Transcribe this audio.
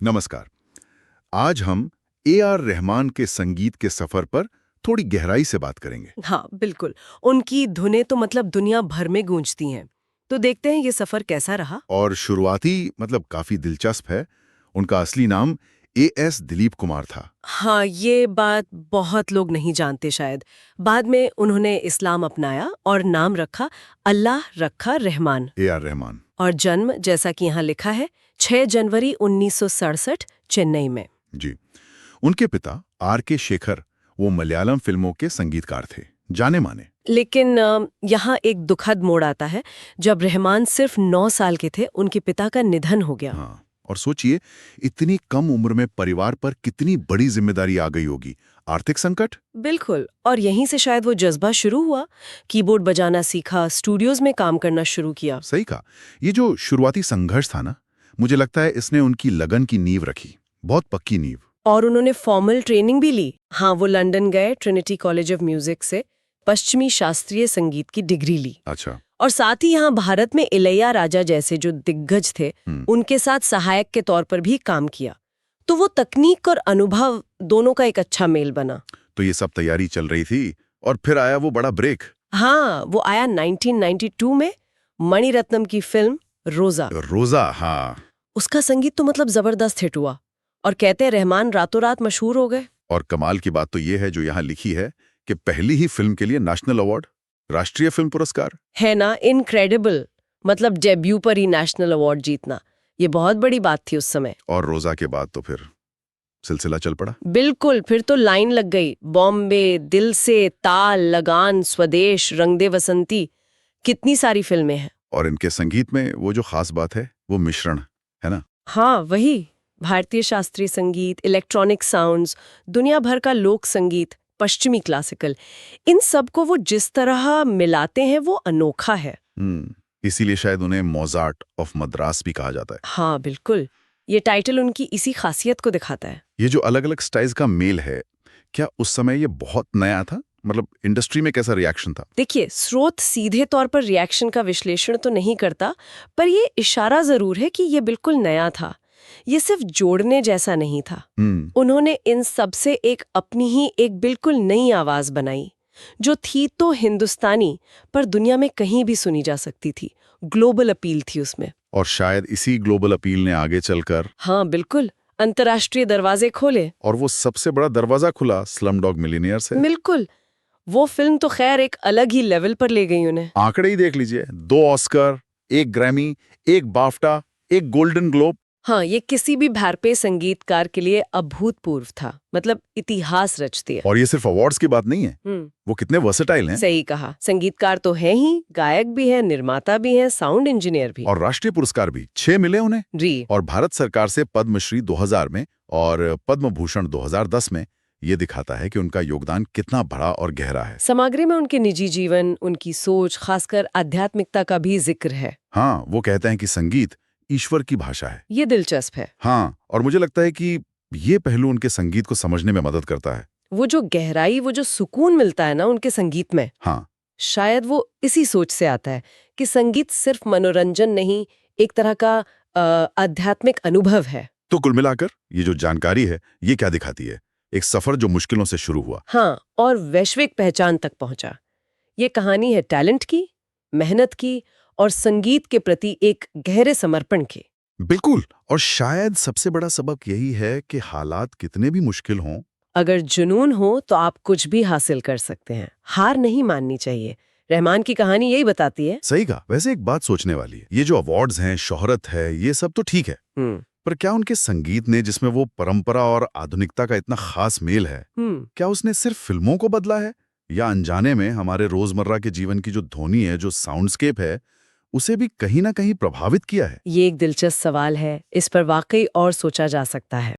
नमस्कार। आज हम ए.आर. रहमान के संगीत के सफर पर थोड़ी गहराई से बात करेंगे। हाँ, बिल्कुल। उनकी धुनें तो मतलब दुनिया भर में गूंजती हैं। तो देखते हैं ये सफर कैसा रहा। और शुरुआती काफी दिलचस्प है। उनका असली नाम ए.एस. दिलीप कुमार था। हाँ, ये बात बहुत लोग नहीं जानते शायद। बाद में उन्होंने इस्लाम अपनाया और नाम रखा अल्लाह रखा रहमान। ए.आर. रहमान। और जन्म, जैसा कि यहाँ लिखा है, 6 जनवरी 1967 चेन्नई में। जी। उनके पिता आर.के. शेखर वो मलयालम फिल्मों के संगीतकार थे, जाने माने। लेकिन यहाँ एक दुखद मोड़ आता है। जब रहमान सिर्फ 9 साल के थे, उनके पिता का निधन हो गया। हाँ, और सोचिए इतनी कम उम्र में परिवार पर कितनी बड़ी जिम्मेदारी आ गई होगी। आर्थिक संकट। बिल्कुल। और यहीं से शायद वो जज्बा शुरू हुआ। कीबोर्ड बजाना सीखा, स्टूडियोज में काम करना शुरू किया। सही कहा। ये जो शुरुआती संघर्ष था ना, मुझे लगता है इसने उनकी लगन की नींव रखी, बहुत पक्की नींव। और उन्होंने फॉर्मल ट्रेनिंग भी ली। हाँ, वो लंदन गए, ट्रिनिटी कॉलेज ऑफ म्यूजिक से पश्चिमी शास्त्रीय संगीत की डिग्री ली। अच्छा। और साथ ही यहाँ भारत में इलैया राजा जैसे जो दिग्गज थे, उनके साथ सहायक के तौर पर भी काम किया। तो वो तकनीक और अनुभव दोनों का एक अच्छा मेल बना। तो ये सब तैयारी चल रही थी और फिर आया वो बड़ा ब्रेक। हाँ, वो आया 1992 में मणिरत्नम की फिल्म रोजा। रोजा, हाँ। उसका संगीत तो मतलब जबरदस्त हिट हुआ और कहते हैं रहमान रातों रात मशहूर हो गए। और कमाल की बात तो ये है जो यहाँ लिखी है कि पहली ही फिल्म के लिए नेशनल अवार्ड, राष्ट्रीय फिल्म पुरस्कार। है ना, इनक्रेडिबल। मतलब डेब्यू पर ही नेशनल अवार्ड जीतना, ये बहुत बड़ी बात थी उस समय। और रोजा के बाद तो फिर सिलसिला चल पड़ा। बिल्कुल, फिर तो लाइन लग गई। बॉम्बे, दिल से, ताल, लगान, स्वदेश, रंग दे बसंती, कितनी सारी फिल्में हैं। और इनके संगीत में वो जो खास बात है वो मिश्रण है ना। हाँ, वही भारतीय शास्त्रीय संगीत, इलेक्ट्रॉनिक साउंड्स, दुनिया भर का लोक संगीत, पश्चिमी क्लासिकल, इन सब को वो जिस तरह मिलाते हैं वो अनोखा है। इसीलिए शायद उन्हें मोजार्ट ऑफ मद्रास भी कहा जाता है। हाँ, बिल्कुल। ये टाइटल उनकी इसी खासियत को दिखाता है। ये जो अलग अलग स्टाइल्स का मेल है, क्या उस समय ये बहुत नया था? मतलब इंडस्ट्री में कैसा रिएक्शन था? देखिए, स्रोत सीधे तौर पर रिएक्शन का विश्लेषण तो नहीं करता, पर ये इशारा जरूर है कि ये बिल्कुल नया था। ये सिर्फ जोड़ने जैसा नहीं था। उन्होंने इन सब से एक अपनी ही एक बिल्कुल नई आवाज बनाई, जो थी तो हिंदुस्तानी, पर दुनिया में कहीं भी सुनी जा सकती थी। ग्लोबल अपील थी उसमें। और शायद इसी ग्लोबल अपील ने आगे चलकर, हाँ बिल्कुल, अंतर्राष्ट्रीय दरवाजे खोले। और वो सबसे बड़ा दरवाजा खुला स्लमडॉग मिलियनेयर से। बिल्कुल। वो फिल्म तो खैर एक अलग ही लेवल पर ले गई उन्हें। आंकड़े ही देख लीजिए, 2 Oscar, 1 Grammy, 1 BAFTA, 1 golden globe. हाँ, ये किसी भी भारतीय संगीतकार के लिए अभूतपूर्व था। मतलब इतिहास रचती है। और ये सिर्फ अवार्ड्स की बात नहीं है, वो कितने वर्सेटाइल हैं। सही कहा। संगीतकार तो है ही, गायक भी है, निर्माता भी है, साउंड इंजीनियर भी। और राष्ट्रीय पुरस्कार भी 6 मिले उन्हें जी। और भारत सरकार से पद्मश्री 2000 में और पद्म भूषण 2010 में। ये दिखाता है कि उनका योगदान कितना बड़ा और गहरा है। सामग्री में उनके निजी जीवन, उनकी सोच, खासकर आध्यात्मिकता का भी जिक्र है। हाँ, वो कहते हैं कि संगीत ईश्वर की भाषा है। ये दिलचस्प है। हाँ, और मुझे लगता है कि ये पहलू उनके संगीत को समझने में मदद करता है। वो जो गहराई, वो जो सुकून मिलता है ना उनके संगीत में, हाँ, शायद वो इसी सोच से आता है कि संगीत सिर्फ मनोरंजन नहीं, एक तरह का आध्यात्मिक अनुभव है। तो कुल मिलाकर ये जो जानकारी है ये क्या दिखाती है? एक सफर जो मुश्किलों से शुरू हुआ, हाँ, और वैश्विक पहचान तक पहुंचा। ये कहानी है टैलेंट की, मेहनत की और संगीत के प्रति एक गहरे समर्पण की। बिल्कुल। और शायद सबसे बड़ा सबक यही है कि हालात कितने भी मुश्किल हों, अगर जुनून हो तो आप कुछ भी हासिल कर सकते हैं। हार नहीं माननी चाहिए। रहमान की कहानी यही बताती है। सही कहा। वैसे एक बात सोचने वाली है, ये जो अवार्ड्स हैं, शोहरत है, ये सब तो ठीक है, पर क्या उनके संगीत ने, जिसमें वो परंपरा और आधुनिकता का इतना खास मेल है, क्या उसने सिर्फ फिल्मों को बदला है, या अनजाने में हमारे रोजमर्रा के जीवन की जो ध्वनि है, जो साउंडस्केप है, उसे भी कहीं ना कहीं प्रभावित किया है? ये एक दिलचस्प सवाल है। इस पर वाकई और सोचा जा सकता है।